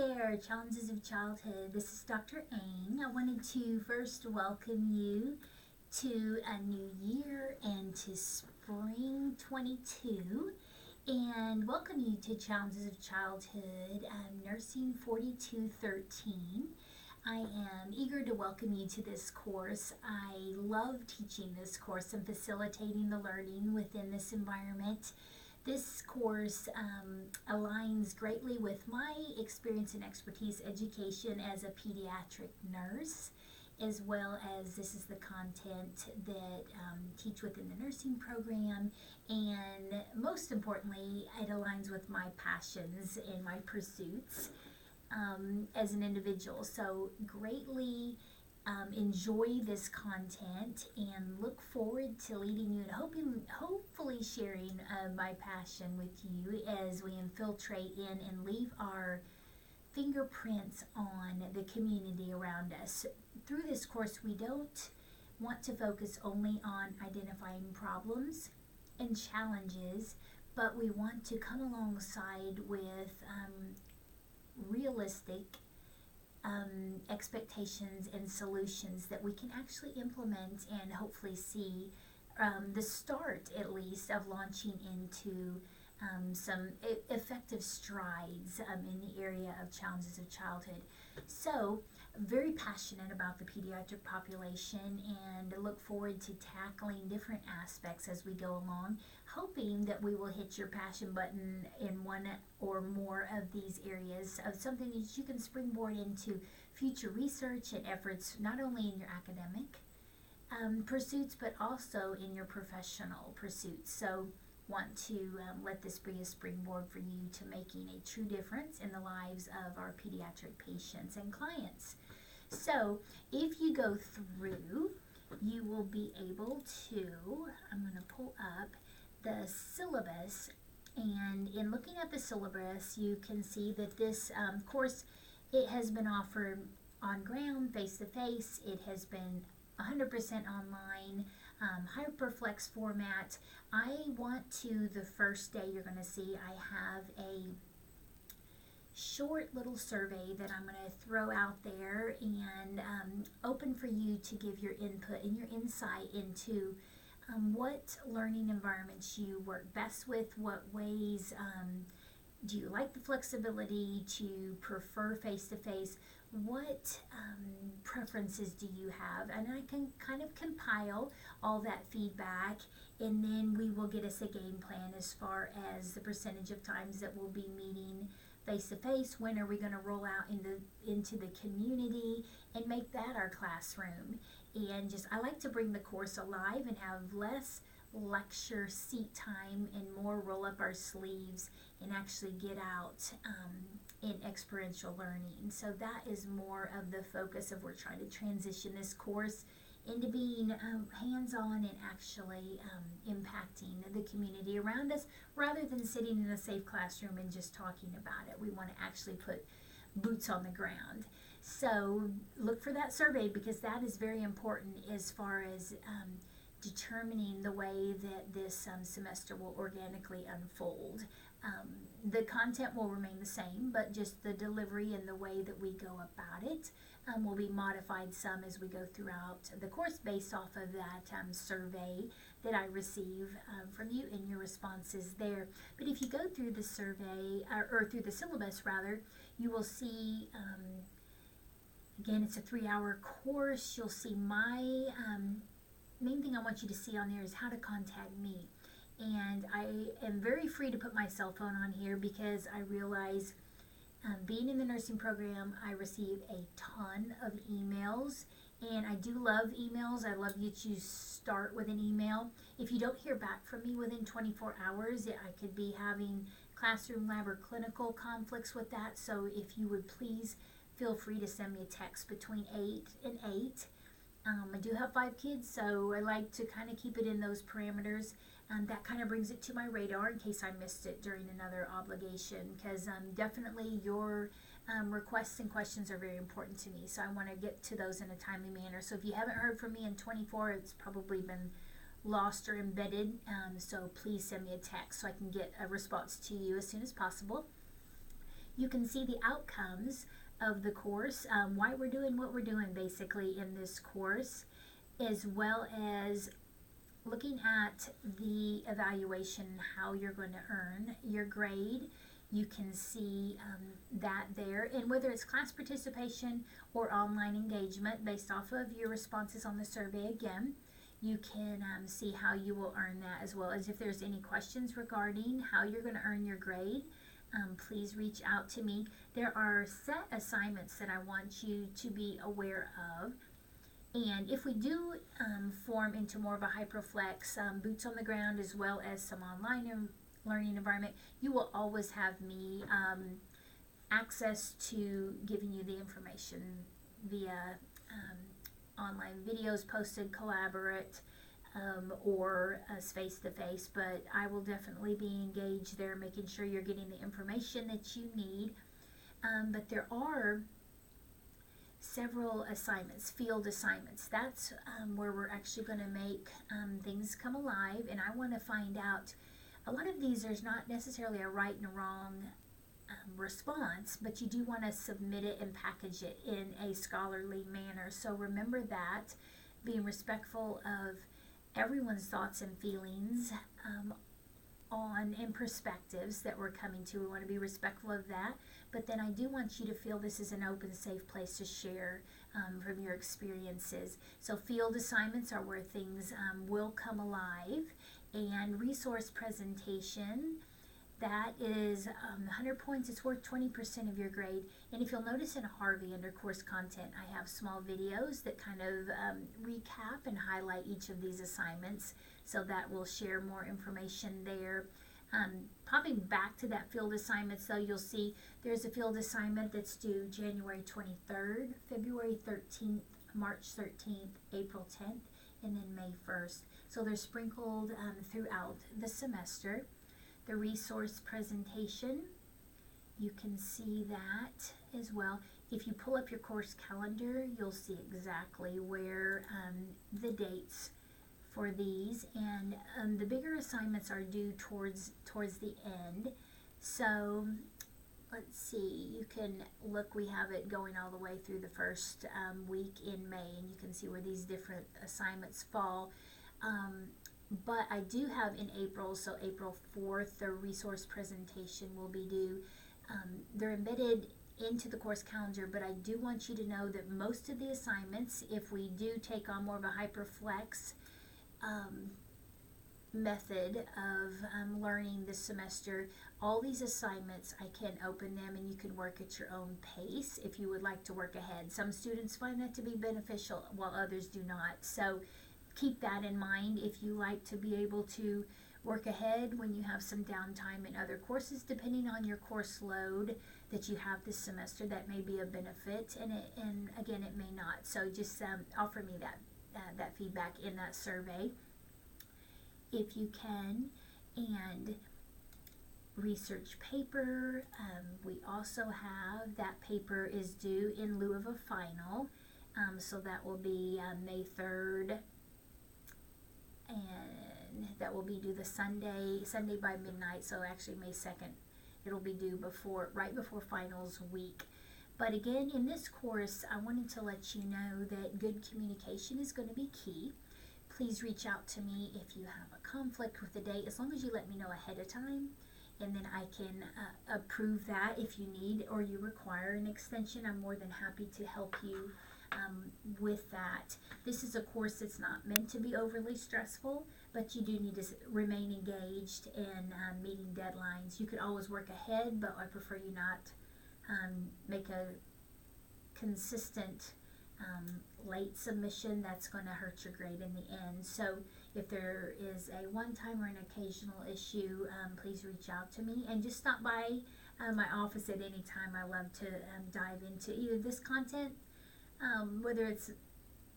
there, Challenges of Childhood. This is Dr. Ang. I wanted to first welcome you to a new year and to spring 22 and welcome you to Challenges of Childhood, Nursing 4213. I am eager to welcome you to this course. I love teaching this course and facilitating the learning within this environment. This course aligns greatly with my experience and expertise education as a pediatric nurse, as well as this is the content that teach within the nursing program, and most importantly, it aligns with my passions and my pursuits as an individual. So greatly enjoy this content and look forward to leading you and hopefully sharing my passion with you as we infiltrate in and leave our fingerprints on the community around us. Through this course, we don't want to focus only on identifying problems and challenges, but we want to come alongside with realistic expectations and solutions that we can actually implement and hopefully see the start, at least, of launching into some effective strides in the area of challenges of childhood. So, very passionate about the pediatric population and look forward to tackling different aspects as we go along, hoping that we will hit your passion button in one or more of these areas of something that you can springboard into future research and efforts, not only in your academic pursuits, but also in your professional pursuits. So, want to let this be a springboard for you to making a true difference in the lives of our pediatric patients and clients. So if you go through, you will be able to, I'm going to pull up the syllabus, and in looking at the syllabus, you can see that this course, it has been offered on ground, face-to-face. It has been 100% online, Hyperflex format. I want to, the first day you're going to see, I have a short little survey that I'm going to throw out there and open for you to give your input and your insight into what learning environments you work best with, what ways do you like the flexibility, to prefer face-to-face, what preferences do you have? And I can kind of compile all that feedback, and then we will get us a game plan as far as the percentage of times that we'll be meeting face-to-face, when are we going to roll out into the community and make that our classroom. And just, I like to bring the course alive and have less lecture seat time and more roll up our sleeves and actually get out in experiential learning. So that is more of the focus of, we're trying to transition this course into being hands-on and actually impacting the community around us, rather than sitting in a safe classroom and just talking about it. We want to actually put boots on the ground. So look for that survey, because that is very important as far as determining the way that this semester will organically unfold. The content will remain the same, but just the delivery and the way that we go about it will be modified some as we go throughout the course, based off of that survey that I receive from you and your responses there. But if you go through the survey, or through the syllabus rather, you will see, again, it's a 3-hour course. You'll see my main thing I want you to see on there is how to contact me. And I am very free to put my cell phone on here, because I realize being in the nursing program, I receive a ton of emails, and I do love emails. I love you to start with an email. If you don't hear back from me within 24 hours, I could be having classroom, lab, or clinical conflicts with that. So if you would please feel free to send me a text between 8 and 8. I do have 5 kids, so I like to kind of keep it in those parameters. That kind of brings it to my radar in case I missed it during another obligation, because definitely your requests and questions are very important to me. So I want to get to those in a timely manner. So if you haven't heard from me in 24, it's probably been lost or embedded. So please send me a text so I can get a response to you as soon as possible. You can see the outcomes of the course, why we're doing what we're doing basically in this course, as well as looking at the evaluation, how you're going to earn your grade. You can see that there, and whether it's class participation or online engagement based off of your responses on the survey, again, you can see how you will earn that, as well as if there's any questions regarding how you're going to earn your grade. Please reach out to me. There are set assignments that I want you to be aware of. And if we do form into more of a HyperFlex, boots on the ground, as well as some online learning environment, you will always have me access to giving you the information via online videos posted, Collaborate, or us face-to-face. But I will definitely be engaged there, making sure you're getting the information that you need. But there are several assignments, field assignments. That's where we're actually going to make things come alive. And I want to find out, a lot of these, there's not necessarily a right and a wrong response, but you do want to submit it and package it in a scholarly manner. So remember that, being respectful of everyone's thoughts and feelings on and perspectives that we're coming to. We want to be respectful of that, but then I do want you to feel this is an open, safe place to share from your experiences. So field assignments are where things will come alive, and resource presentation, that is 100 points. It's worth 20% of your grade. And if you'll notice in Harvey under course content, I have small videos that kind of recap and highlight each of these assignments, so that will share more information there. Popping back to that field assignment, so you'll see there's a field assignment that's due January 23rd, February 13th, March 13th, April 10th, and then May 1st. So they're sprinkled throughout the semester. The resource presentation, you can see that as well. If you pull up your course calendar, you'll see exactly where the dates for these, and the bigger assignments are due towards the end. So let's see, you can look, we have it going all the way through the first week in May, and you can see where these different assignments fall. But I do have in April, so April 4th, the resource presentation will be due. They're embedded into the course calendar, but I do want you to know that most of the assignments, if we do take on more of a HyperFlex method of learning this semester, all these assignments, I can open them and you can work at your own pace if you would like to work ahead. Some students find that to be beneficial while others do not. So keep that in mind if you like to be able to work ahead when you have some downtime in other courses, depending on your course load that you have this semester. That may be a benefit, and again, it may not. So just offer me that feedback in that survey if you can. And research paper, we also have that paper is due in lieu of a final, so that will be May 3rd, and that will be due the Sunday by midnight. So actually May 2nd, it'll be due right before finals week. But again, in this course, I wanted to let you know that good communication is going to be key. Please reach out to me if you have a conflict with the date, as long as you let me know ahead of time, and then I can approve that. If you need or you require an extension, I'm more than happy to help you with that. This is a course that's not meant to be overly stressful, but you do need to remain engaged in meeting deadlines. You could always work ahead, but I prefer you not make a consistent late submission. That's going to hurt your grade in the end. So if there is a one-time or an occasional issue, please reach out to me and just stop by my office at any time. I love to dive into either this content, whether it's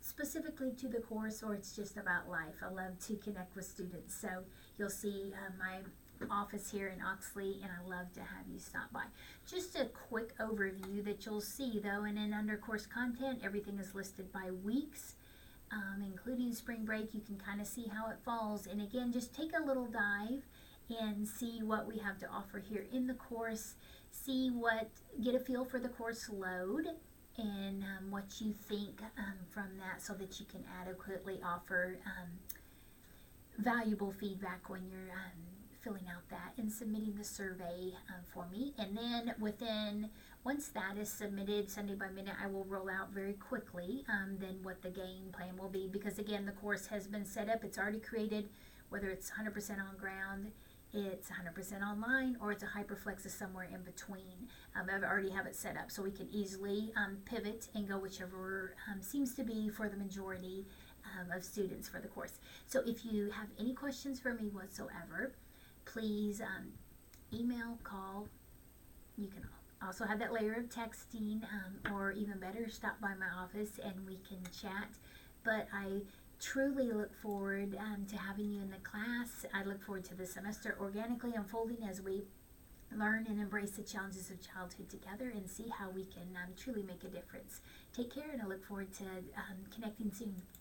specifically to the course or it's just about life. I love to connect with students. So you'll see my office here in Oxley, and I love to have you stop by. Just a quick overview that you'll see though, and then under course content, everything is listed by weeks, including spring break. You can kind of see how it falls, and again, just take a little dive and see what we have to offer here in the course. Get a feel for the course load and what you think from that, so that you can adequately offer valuable feedback when you're filling out that and submitting the survey for me. And then once that is submitted Sunday by midnight, I will roll out very quickly then what the game plan will be, because again, the course has been set up, it's already created, whether it's 100% on ground, it's 100% online, or it's a HyperFlex is somewhere in between. I already have it set up, so we can easily pivot and go whichever seems to be for the majority of students for the course. So if you have any questions for me whatsoever, please email, call. You can also have that layer of texting, or even better, stop by my office and we can chat. But I truly look forward to having you in the class. I look forward to the semester organically unfolding as we learn and embrace the challenges of childhood together and see how we can truly make a difference. Take care, and I look forward to connecting soon.